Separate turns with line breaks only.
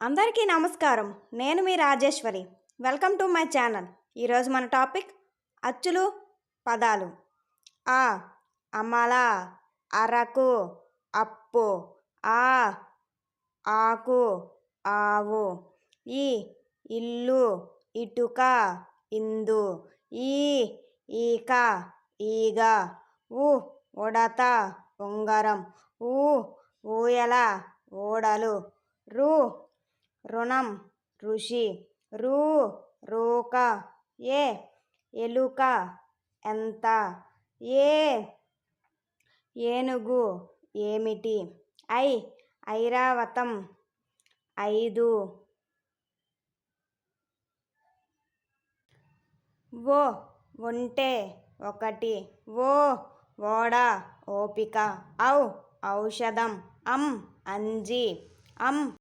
అందరికీ నమస్కారం. నేను మీ Rajeshwari. Welcome to my channel. ఈరోజు మన టాపిక్ అచ్చులు పదాలు. ఆ అమల, అరకు, అప్పు. ఆ ఆకు, ఆవు. ఈ ఇల్లు, ఇటుక, ఇందు. ఈ ఈక, ఈగ. ఉడత, ఉంగరం. ఊయల, ఊడలు. రుణం, ఋషి. రూక, ఎలుక, ఎంత. ఏనుగు, ఏమిటి. ఐరావతం, 5. ఒంటె, 1. ఓడ, ఓపిక. ఔషధం. అంజి.